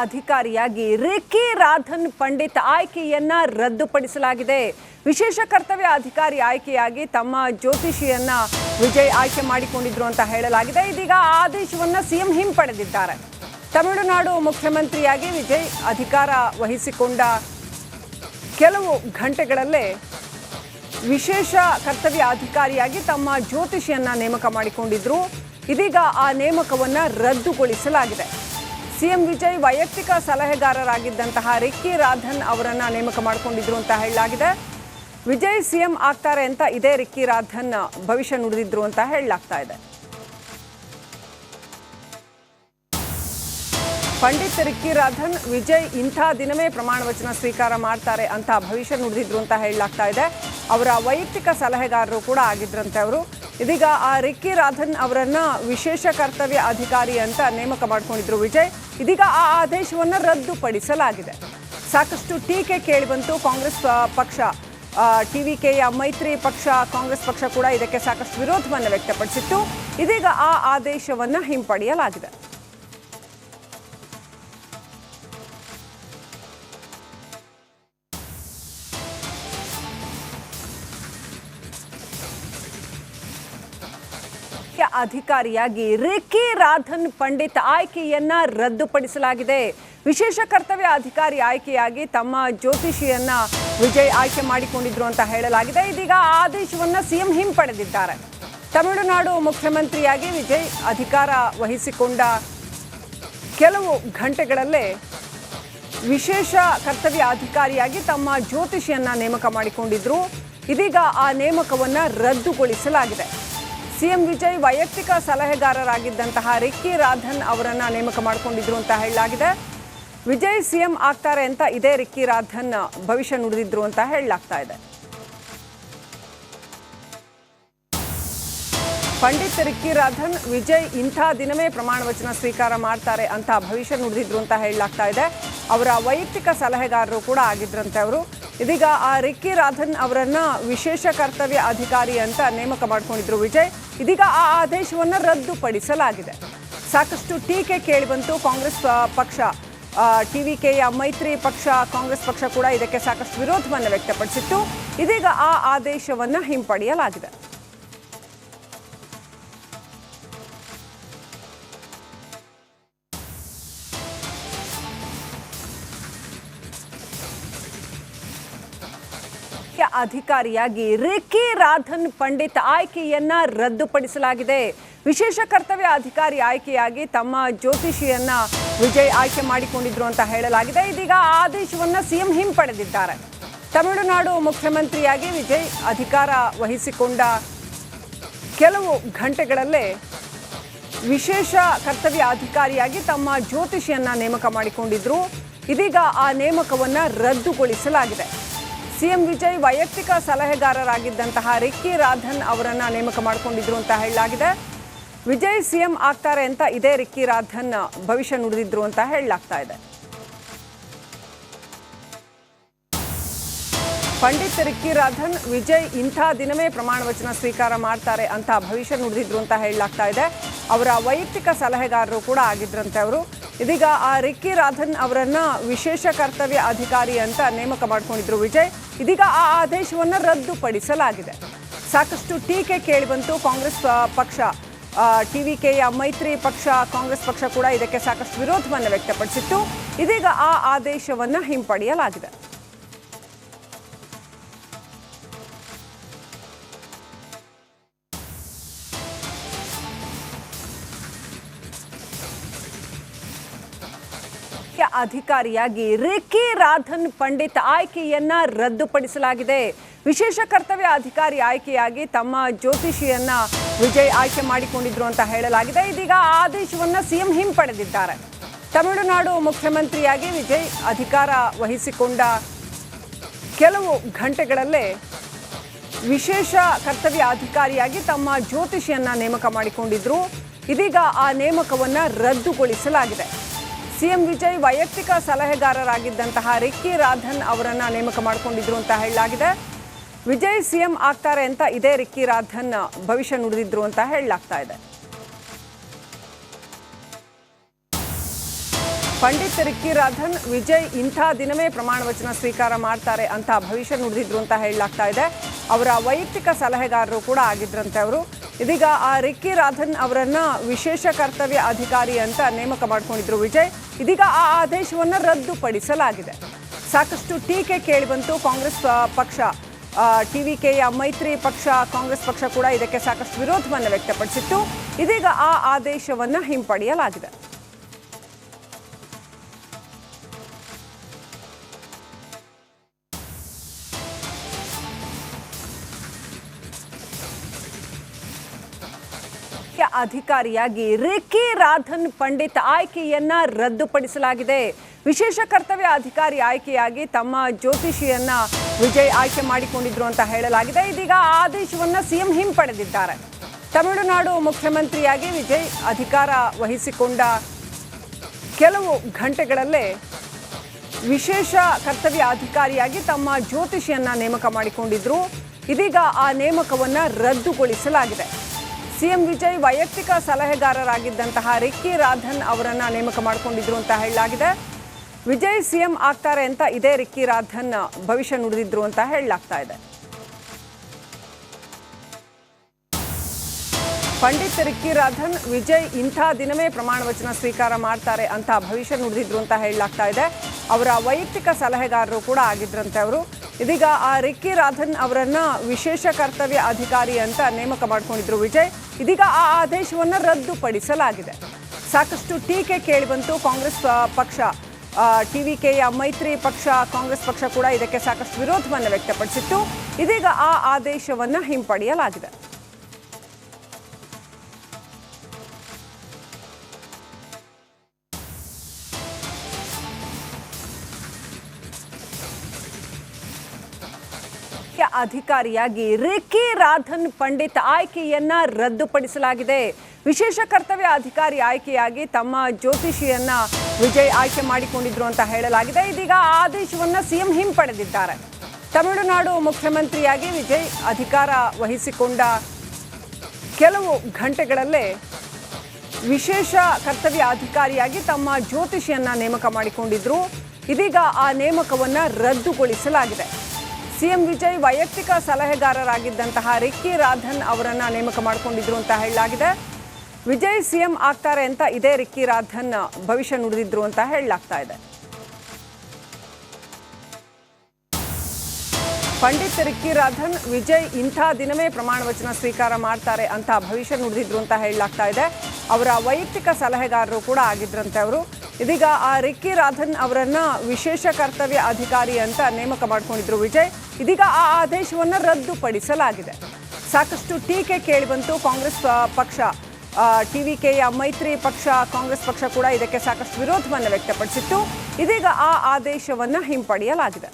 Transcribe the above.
ಅಧಿಕಾರಿಯಾಗಿ ರಿಕ್ಕಿ ರಾಧನ್ ಪಂಡಿತ್ ಆಯ್ಕೆಯನ್ನ ರದ್ದುಪಡಿಸಲಾಗಿದೆ. ವಿಶೇಷ ಕರ್ತವ್ಯ ಅಧಿಕಾರಿ ಆಯ್ಕೆಯಾಗಿ ತಮ್ಮ ಜ್ಯೋತಿಷಿಯನ್ನ ವಿಜಯ್ ಆಯ್ಕೆ ಮಾಡಿಕೊಂಡಿದ್ರು ಅಂತ ಹೇಳಲಾಗಿದೆ. ಇದೀಗ ಆದೇಶವನ್ನ ಸಿಎಂ ಹಿಂಪಡೆದಿದ್ದಾರೆ. ತಮಿಳುನಾಡು ಮುಖ್ಯಮಂತ್ರಿಯಾಗಿ ವಿಜಯ್ ಅಧಿಕಾರ ವಹಿಸಿಕೊಂಡ ಕೆಲವು ಗಂಟೆಗಳಲ್ಲೇ ವಿಶೇಷ ಕರ್ತವ್ಯ ಅಧಿಕಾರಿಯಾಗಿ ತಮ್ಮ ಜ್ಯೋತಿಷಿಯನ್ನ ನೇಮಕ ಮಾಡಿಕೊಂಡಿದ್ರು. ಇದೀಗ ಆ ನೇಮಕವನ್ನ ರದ್ದುಗೊಳಿಸಲಾಗಿದೆ. ಸಿಎಂ ವಿಜಯ್ ವೈಯಕ್ತಿಕ ಸಲಹೆಗಾರರಾಗಿದ್ದಂತಹ ರಿಕ್ಕಿ ರಾಧನ್ ಅವರನ್ನ ನೇಮಕ ಮಾಡಿಕೊಂಡಿದ್ರು ಅಂತ ಹೇಳಲಾಗಿದೆ. ವಿಜಯ್ ಸಿಎಂ ಆಗ್ತಾರೆ ಅಂತ ಇದೇ ರಿಕ್ಕಿ ರಾಧನ್ ಭವಿಷ್ಯ ನುಡಿದಿದ್ರು ಅಂತ ಹೇಳಲಾಗ್ತಾ ಇದೆ. ಪಂಡಿತ್ ರಿಕ್ಕಿ ರಾಧನ್ ವಿಜಯ್ ಇಂಥ ದಿನವೇ ಪ್ರಮಾಣ ವಚನ ಸ್ವೀಕಾರ ಮಾಡ್ತಾರೆ ಅಂತ ಭವಿಷ್ಯ ನುಡಿದಿದ್ರು ಅಂತ ಹೇಳಲಾಗ್ತಾ ಇದೆ. ಅವರ ವೈಯಕ್ತಿಕ ಸಲಹೆಗಾರರು ಕೂಡ ಆಗಿದ್ರಂತೆ ಅವರು. ಇದೀಗ ಆ ರಿಕ್ಕಿ ರಾಧನ್ ಅವರನ್ನ ವಿಶೇಷ ಕರ್ತವ್ಯ ಅಧಿಕಾರಿ ಅಂತ ನೇಮಕ ಮಾಡಿಕೊಂಡಿದ್ರು ವಿಜಯ್. ಇದೀಗ ಆ ಆದೇಶವನ್ನು ರದ್ದುಪಡಿಸಲಾಗಿದೆ. ಸಾಕಷ್ಟು ಟೀಕೆ ಕೇಳಿಬಂತು. ಕಾಂಗ್ರೆಸ್ ಪಕ್ಷ, ಟಿವಿಕೆಯ ಮೈತ್ರಿ ಪಕ್ಷ, ಕಾಂಗ್ರೆಸ್ ಪಕ್ಷ ಕೂಡ ಇದಕ್ಕೆ ಸಾಕಷ್ಟು ವಿರೋಧವನ್ನು ವ್ಯಕ್ತಪಡಿಸಿತ್ತು. ಇದೀಗ ಆ ಆದೇಶವನ್ನು ಹಿಂಪಡೆಯಲಾಗಿದೆ. ಅಧಿಕಾರಿಯಾಗಿ ರಿಕ್ಕಿ ರಾಧನ್ ಪಂಡಿತ್ ಆಯ್ಕೆಯನ್ನ ರದ್ದುಪಡಿಸಲಾಗಿದೆ. ವಿಶೇಷ ಕರ್ತವ್ಯ ಅಧಿಕಾರಿ ಆಯ್ಕೆಯಾಗಿ ತಮ್ಮ ಜ್ಯೋತಿಷಿಯನ್ನ ವಿಜಯ್ ಆಯ್ಕೆ ಮಾಡಿಕೊಂಡಿದ್ರು ಅಂತ ಹೇಳಲಾಗಿದೆ. ಇದೀಗ ಆದೇಶವನ್ನ ಸಿಎಂ ಹಿಂಪಡೆದಿದ್ದಾರೆ. ತಮಿಳುನಾಡು ಮುಖ್ಯಮಂತ್ರಿಯಾಗಿ ವಿಜಯ್ ಅಧಿಕಾರ ವಹಿಸಿಕೊಂಡ ಕೆಲವು ಗಂಟೆಗಳಲ್ಲೇ ವಿಶೇಷ ಕರ್ತವ್ಯ ಅಧಿಕಾರಿಯಾಗಿ ತಮ್ಮ ಜ್ಯೋತಿಷಿಯನ್ನ ನೇಮಕ ಮಾಡಿಕೊಂಡಿದ್ರು. ಇದೀಗ ಆ ನೇಮಕವನ್ನ ರದ್ದುಗೊಳಿಸಲಾಗಿದೆ. ಸಿಎಂ ವಿಜಯ್ ವೈಯಕ್ತಿಕ ಸಲಹೆಗಾರರಾಗಿದ್ದಂತಹ ರಿಕ್ಕಿ ರಾಧನ್ ಅವರನ್ನ ನೇಮಕ ಮಾಡಿಕೊಂಡಿದ್ರು ಅಂತ ಹೇಳಲಾಗಿದೆ. ವಿಜಯ್ ಸಿಎಂ ಆಗ್ತಾರೆ ಅಂತ ಇದೇ ರಿಕ್ಕಿ ರಾಧನ್ ಭವಿಷ್ಯ ನುಡಿದಿದ್ರು ಅಂತ ಹೇಳಲಾಗ್ತಾ ಇದೆ. ಪಂಡಿತ್ ರಿಕ್ಕಿ ರಾಧನ್ ವಿಜಯ್ ಇಂಥ ದಿನವೇ ಪ್ರಮಾಣ ವಚನ ಸ್ವೀಕಾರ ಮಾಡ್ತಾರೆ ಅಂತ ಭವಿಷ್ಯ ನುಡಿದಿದ್ರು ಅಂತ ಹೇಳಲಾಗ್ತಾ ಇದೆ. ಅವರ ವೈಯಕ್ತಿಕ ಸಲಹೆಗಾರರು ಕೂಡ ಆಗಿದ್ರಂತೆ ಅವರು. ಇದೀಗ ಆ ರಿಕ್ಕಿ ರಾಧನ್ ಅವರನ್ನ ವಿಶೇಷ ಕರ್ತವ್ಯ ಅಧಿಕಾರಿ ಅಂತ ನೇಮಕ ಮಾಡಿಕೊಂಡಿದ್ರು ವಿಜಯ್. ಇದೀಗ ಆ ಆದೇಶವನ್ನು ರದ್ದುಪಡಿಸಲಾಗಿದೆ. ಸಾಕಷ್ಟು ಟೀಕೆ ಕೇಳಿಬಂತು. ಕಾಂಗ್ರೆಸ್ ಪಕ್ಷ, ಟಿವಿಕೆಯ ಮೈತ್ರಿ ಪಕ್ಷ, ಕಾಂಗ್ರೆಸ್ ಪಕ್ಷ ಕೂಡ ಇದಕ್ಕೆ ಸಾಕಷ್ಟು ವಿರೋಧವನ್ನು ವ್ಯಕ್ತಪಡಿಸಿತ್ತು. ಇದೀಗ ಆ ಆದೇಶವನ್ನು ಹಿಂಪಡೆಯಲಾಗಿದೆ. ಅಧಿಕಾರಿಯಾಗಿ ರಿಕ್ಕಿ ರಾಧನ್ ಪಂಡಿತ್ ಆಯ್ಕೆಯನ್ನ ರದ್ದುಪಡಿಸಲಾಗಿದೆ. ವಿಶೇಷ ಕರ್ತವ್ಯ ಅಧಿಕಾರಿ ಆಯ್ಕೆಯಾಗಿ ತಮ್ಮ ಜ್ಯೋತಿಷಿಯನ್ನ ವಿಜಯ್ ಆಯ್ಕೆ ಮಾಡಿಕೊಂಡಿದ್ರು ಅಂತ ಹೇಳಲಾಗಿದೆ. ಇದೀಗ ಆದೇಶವನ್ನ ಸಿಎಂ ಹಿಂಪಡೆದಿದ್ದಾರೆ. ತಮಿಳುನಾಡು ಮುಖ್ಯಮಂತ್ರಿಯಾಗಿ ವಿಜಯ್ ಅಧಿಕಾರ ವಹಿಸಿಕೊಂಡ ಕೆಲವು ಗಂಟೆಗಳಲ್ಲೇ ವಿಶೇಷ ಕರ್ತವ್ಯ ಅಧಿಕಾರಿಯಾಗಿ ತಮ್ಮ ಜ್ಯೋತಿಷಿಯನ್ನ ನೇಮಕ ಮಾಡಿಕೊಂಡಿದ್ರು. ಇದೀಗ ಆ ನೇಮಕವನ್ನ ರದ್ದುಗೊಳಿಸಲಾಗಿದೆ. ಸಿಎಂ ವಿಜಯ್ ವೈಯಕ್ತಿಕ ಸಲಹೆಗಾರರಾಗಿದ್ದಂತಹ ರಿಕ್ಕಿ ರಾಧನ್ ಅವರನ್ನ ನೇಮಕ ಮಾಡಿಕೊಂಡಿದ್ರು ಅಂತ ಹೇಳಲಾಗಿದೆ. ವಿಜಯ್ ಸಿಎಂ ಆಗ್ತಾರೆ ಅಂತ ಇದೇ ರಿಕ್ಕಿ ರಾಧನ್ ಭವಿಷ್ಯ ನುಡಿದಿದ್ರು ಅಂತ ಹೇಳಲಾಗ್ತಾ ಇದೆ. ಪಂಡಿತ್ ರಿಕ್ಕಿ ರಾಧನ್ ವಿಜಯ್ ಇಂಥ ದಿನವೇ ಪ್ರಮಾಣ ವಚನ ಸ್ವೀಕಾರ ಮಾಡ್ತಾರೆ ಅಂತ ಭವಿಷ್ಯ ನುಡಿದಿದ್ರು ಅಂತ ಹೇಳಲಾಗ್ತಾ ಇದೆ. ಅವರ ವೈಯಕ್ತಿಕ ಸಲಹೆಗಾರರು ಕೂಡ ಆಗಿದ್ರಂತೆ ಅವರು. ಇದೀಗ ಆ ರಿಕ್ಕಿ ರಾಧನ್ ಅವರನ್ನ ವಿಶೇಷ ಕರ್ತವ್ಯ ಅಧಿಕಾರಿ ಅಂತ ನೇಮಕ ಮಾಡಿಕೊಂಡಿದ್ರು ವಿಜಯ್. ಇದೀಗ ಆ ಆದೇಶವನ್ನು ರದ್ದುಪಡಿಸಲಾಗಿದೆ. ಸಾಕಷ್ಟು ಟೀಕೆ ಕೇಳಿಬಂತು. ಕಾಂಗ್ರೆಸ್ ಪಕ್ಷ, ಟಿವಿಕೆಯ ಮೈತ್ರಿ ಪಕ್ಷ, ಕಾಂಗ್ರೆಸ್ ಪಕ್ಷ ಕೂಡ ಇದಕ್ಕೆ ಸಾಕಷ್ಟು ವಿರೋಧವನ್ನು ವ್ಯಕ್ತಪಡಿಸಿತ್ತು. ಇದೀಗ ಆ ಆದೇಶವನ್ನು ಹಿಂಪಡೆಯಲಾಗಿದೆ. ಅಧಿಕಾರಿಯಾಗಿ ರಿಕ್ಕಿ ರಾಧನ್ ಪಂಡಿತ್ ಆಯ್ಕೆಯನ್ನ ರದ್ದುಪಡಿಸಲಾಗಿದೆ. ವಿಶೇಷ ಕರ್ತವ್ಯ ಅಧಿಕಾರಿ ಆಯ್ಕೆಯಾಗಿ ತಮ್ಮ ಜ್ಯೋತಿಷಿಯನ್ನ ವಿಜಯ್ ಆಯ್ಕೆ ಮಾಡಿಕೊಂಡಿದ್ರು ಅಂತ ಹೇಳಲಾಗಿದೆ. ಇದೀಗ ಆದೇಶವನ್ನ ಸಿಎಂ ಹಿಂಪಡೆದಿದ್ದಾರೆ. ತಮಿಳುನಾಡು ಮುಖ್ಯಮಂತ್ರಿಯಾಗಿ ವಿಜಯ್ ಅಧಿಕಾರ ವಹಿಸಿಕೊಂಡ ಕೆಲವು ಗಂಟೆಗಳಲ್ಲೇ ವಿಶೇಷ ಕರ್ತವ್ಯ ಅಧಿಕಾರಿಯಾಗಿ ತಮ್ಮ ಜ್ಯೋತಿಷಿಯನ್ನ ನೇಮಕ ಮಾಡಿಕೊಂಡಿದ್ರು. ಇದೀಗ ಆ ನೇಮಕವನ್ನ ರದ್ದುಗೊಳಿಸಲಾಗಿದೆ. ಸಿಎಂ ವಿಜಯ್ ವೈಯಕ್ತಿಕ ಸಲಹೆಗಾರರಾಗಿದ್ದಂತಹ ರಿಕ್ಕಿ ರಾಧನ್ ಅವರನ್ನ ನೇಮಕ ಮಾಡಿಕೊಂಡಿದ್ರು ಅಂತ ಹೇಳಲಾಗಿದೆ. ವಿಜಯ್ ಸಿಎಂ ಆಗ್ತಾರೆ ಅಂತ ಇದೇ ರಿಕ್ಕಿ ರಾಧನ್ ಭವಿಷ್ಯ ನುಡಿದಿದ್ರು ಅಂತ ಹೇಳಲಾಗ್ತಾ ಇದೆ. ಪಂಡಿತ್ ರಿಕ್ಕಿ ರಾಧನ್ ವಿಜಯ್ ಇಂಥ ದಿನವೇ ಪ್ರಮಾಣ ವಚನ ಸ್ವೀಕಾರ ಮಾಡ್ತಾರೆ ಅಂತ ಭವಿಷ್ಯ ನುಡಿದಿದ್ರು ಅಂತ ಹೇಳಲಾಗ್ತಾ ಇದೆ. ಅವರ ವೈಯಕ್ತಿಕ ಸಲಹೆಗಾರರು ಕೂಡ ಆಗಿದ್ರಂತೆ ಅವರು. ಇದೀಗ ಆ ರಿಕ್ಕಿ ರಾಧನ್ ಅವರನ್ನ ವಿಶೇಷ ಕರ್ತವ್ಯ ಅಧಿಕಾರಿ ಅಂತ ನೇಮಕ ಮಾಡಿಕೊಂಡಿದ್ರು ವಿಜಯ್. ಇದೀಗ ಆ ಆದೇಶವನ್ನು ರದ್ದುಪಡಿಸಲಾಗಿದೆ. ಸಾಕಷ್ಟು ಟೀಕೆ ಕೇಳಿಬಂತು. ಕಾಂಗ್ರೆಸ್ ಪಕ್ಷ ಟಿವಿಕೆಯ ಮೈತ್ರಿ ಪಕ್ಷ ಕಾಂಗ್ರೆಸ್ ಪಕ್ಷ ಕೂಡ ಇದಕ್ಕೆ ಸಾಕಷ್ಟು ವಿರೋಧವನ್ನು ವ್ಯಕ್ತಪಡಿಸಿತ್ತು. ಇದೀಗ ಆ ಆದೇಶವನ್ನು ಹಿಂಪಡೆಯಲಾಗಿದೆ. ಅಧಿಕಾರಿಯಾಗಿ ರಿಕ್ಕಿ ರಾಧನ್ ಪಂಡಿತ್ ಆಯ್ಕೆಯನ್ನ ರದ್ದುಪಡಿಸಲಾಗಿದೆ. ವಿಶೇಷ ಕರ್ತವ್ಯ ಅಧಿಕಾರಿ ಆಯ್ಕೆಯಾಗಿ ತಮ್ಮ ಜ್ಯೋತಿಷಿಯನ್ನ ವಿಜಯ್ ಆಯ್ಕೆ ಮಾಡಿಕೊಂಡಿದ್ರು ಅಂತ ಹೇಳಲಾಗಿದೆ. ಇದೀಗ ಆದೇಶವನ್ನ ಸಿಎಂ ಹಿಂಪಡೆದಿದ್ದಾರೆ. ತಮಿಳುನಾಡು ಮುಖ್ಯಮಂತ್ರಿಯಾಗಿ ವಿಜಯ್ ಅಧಿಕಾರ ವಹಿಸಿಕೊಂಡ ಕೆಲವು ಗಂಟೆಗಳಲ್ಲೇ ವಿಶೇಷ ಕರ್ತವ್ಯ ಅಧಿಕಾರಿಯಾಗಿ ತಮ್ಮ ಜ್ಯೋತಿಷಿಯನ್ನ ನೇಮಕ ಮಾಡಿಕೊಂಡಿದ್ರು. ಇದೀಗ ಆ ನೇಮಕವನ್ನ ರದ್ದುಗೊಳಿಸಲಾಗಿದೆ. ಸಿಎಂ ವಿಜಯ್ ವೈಯಕ್ತಿಕ ಸಲಹೆಗಾರರಾಗಿದ್ದಂತಹ ರಿಕ್ಕಿ ರಾಧನ್ ಅವರನ್ನ ನೇಮಕ ಮಾಡಿಕೊಂಡಿದ್ರು ಅಂತ ಹೇಳಲಾಗಿದೆ. ವಿಜಯ್ ಸಿಎಂ ಆಗ್ತಾರೆ ಅಂತ ಇದೇ ರಿಕ್ಕಿ ರಾಧನ್ ಭವಿಷ್ಯ ನುಡಿದಿದ್ರು ಅಂತ ಹೇಳಲಾಗ್ತಾ ಇದೆ. ಪಂಡಿತ್ ರಿಕ್ಕಿ ರಾಧನ್ ವಿಜಯ್ ಇಂಥ ದಿನವೇ ಪ್ರಮಾಣ ವಚನ ಸ್ವೀಕಾರ ಮಾಡ್ತಾರೆ ಅಂತ ಭವಿಷ್ಯ ನುಡಿದಿದ್ರು ಅಂತ ಹೇಳಲಾಗ್ತಾ ಇದೆ. ಅವರ ವೈಯಕ್ತಿಕ ಸಲಹೆಗಾರರು ಕೂಡ ಆಗಿದ್ರಂತೆ ಅವರು. ಇದೀಗ ಆ ರಿಕ್ಕಿ ರಾಧನ್ ಅವರನ್ನ ವಿಶೇಷ ಕರ್ತವ್ಯ ಅಧಿಕಾರಿ ಅಂತ ನೇಮಕ ಮಾಡಿಕೊಂಡಿದ್ರು ವಿಜಯ್. ಇದೀಗ ಆ ಆದೇಶವನ್ನು ರದ್ದುಪಡಿಸಲಾಗಿದೆ. ಸಾಕಷ್ಟು ಟೀಕೆ ಕೇಳಿಬಂತು. ಕಾಂಗ್ರೆಸ್ ಪಕ್ಷ ಟಿವಿಕೆಯ ಮೈತ್ರಿ ಪಕ್ಷ ಕಾಂಗ್ರೆಸ್ ಪಕ್ಷ ಕೂಡ ಇದಕ್ಕೆ ಸಾಕಷ್ಟು ವಿರೋಧವನ್ನು ವ್ಯಕ್ತಪಡಿಸಿತ್ತು. ಇದೀಗ ಆ ಆದೇಶವನ್ನು ಹಿಂಪಡೆಯಲಾಗಿದೆ. ಅಧಿಕಾರಿಯಾಗಿ ರಿಕ್ಕಿ ರಾಧನ್ ಪಂಡಿತ್ ಆಯ್ಕೆಯನ್ನ ರದ್ದುಪಡಿಸಲಾಗಿದೆ. ವಿಶೇಷ ಕರ್ತವ್ಯ ಅಧಿಕಾರಿ ಆಯ್ಕೆಯಾಗಿ ತಮ್ಮ ಜ್ಯೋತಿಷಿಯನ್ನ ವಿಜಯ್ ಆಯ್ಕೆ ಮಾಡಿಕೊಂಡಿದ್ರು ಅಂತ ಹೇಳಲಾಗಿದೆ. ಇದೀಗ ಆದೇಶವನ್ನ ಸಿಎಂ ಹಿಂಪಡೆದಿದ್ದಾರೆ. ತಮಿಳುನಾಡು ಮುಖ್ಯಮಂತ್ರಿಯಾಗಿ ವಿಜಯ್ ಅಧಿಕಾರ ವಹಿಸಿಕೊಂಡ ಕೆಲವು ಗಂಟೆಗಳಲ್ಲೇ ವಿಶೇಷ ಕರ್ತವ್ಯ ಅಧಿಕಾರಿಯಾಗಿ ತಮ್ಮ ಜ್ಯೋತಿಷಿಯನ್ನ ನೇಮಕ ಮಾಡಿಕೊಂಡಿದ್ರು. ಇದೀಗ ಆ ನೇಮಕವನ್ನ ರದ್ದುಗೊಳಿಸಲಾಗಿದೆ. ಸಿಎಂ ವಿಜಯ್ ವೈಯಕ್ತಿಕ ಸಲಹೆಗಾರರಾಗಿದ್ದಂತಹ ರಿಕ್ಕಿ ರಾಧನ್ ಅವರನ್ನ ನೇಮಕ ಮಾಡಿಕೊಂಡಿದ್ರು ಅಂತ ಹೇಳಲಾಗಿದೆ. ವಿಜಯ್ ಸಿಎಂ ಆಗ್ತಾರೆ ಅಂತ ಇದೇ ರಿಕ್ಕಿ ರಾಧನ್ ಭವಿಷ್ಯ ನುಡಿದಿದ್ರು ಅಂತ ಹೇಳಲಾಗ್ತಾ ಇದೆ. ಪಂಡಿತ್ ರಿಕ್ಕಿ ರಾಧನ್ ವಿಜಯ್ ಇಂಥ ದಿನವೇ ಪ್ರಮಾಣ ವಚನ ಸ್ವೀಕಾರ ಮಾಡ್ತಾರೆ ಅಂತ ಭವಿಷ್ಯ ನುಡಿದಿದ್ರು ಅಂತ ಹೇಳಲಾಗ್ತಾ ಇದೆ. ಅವರ ವೈಯಕ್ತಿಕ ಸಲಹೆಗಾರರು ಕೂಡ ಆಗಿದ್ರಂತೆ ಅವರು. ಇದೀಗ ಆ ರಿಕ್ಕಿ ರಾಧನ್ ಅವರನ್ನ ವಿಶೇಷ ಕರ್ತವ್ಯ ಅಧಿಕಾರಿ ಅಂತ ನೇಮಕ ಮಾಡಿಕೊಂಡಿದ್ರು ವಿಜಯ್. ಇದೀಗ ಆ ಆದೇಶವನ್ನು ರದ್ದುಪಡಿಸಲಾಗಿದೆ. ಸಾಕಷ್ಟು ಟೀಕೆ ಕೇಳಿಬಂತು. ಕಾಂಗ್ರೆಸ್ ಪಕ್ಷ ಟಿವಿಕೆಯ ಮೈತ್ರಿ ಪಕ್ಷ ಕಾಂಗ್ರೆಸ್ ಪಕ್ಷ ಕೂಡ ಇದಕ್ಕೆ ಸಾಕಷ್ಟು ವಿರೋಧವನ್ನು ವ್ಯಕ್ತಪಡಿಸಿತ್ತು. ಇದೀಗ ಆ ಆದೇಶವನ್ನು ಹಿಂಪಡೆಯಲಾಗಿದೆ.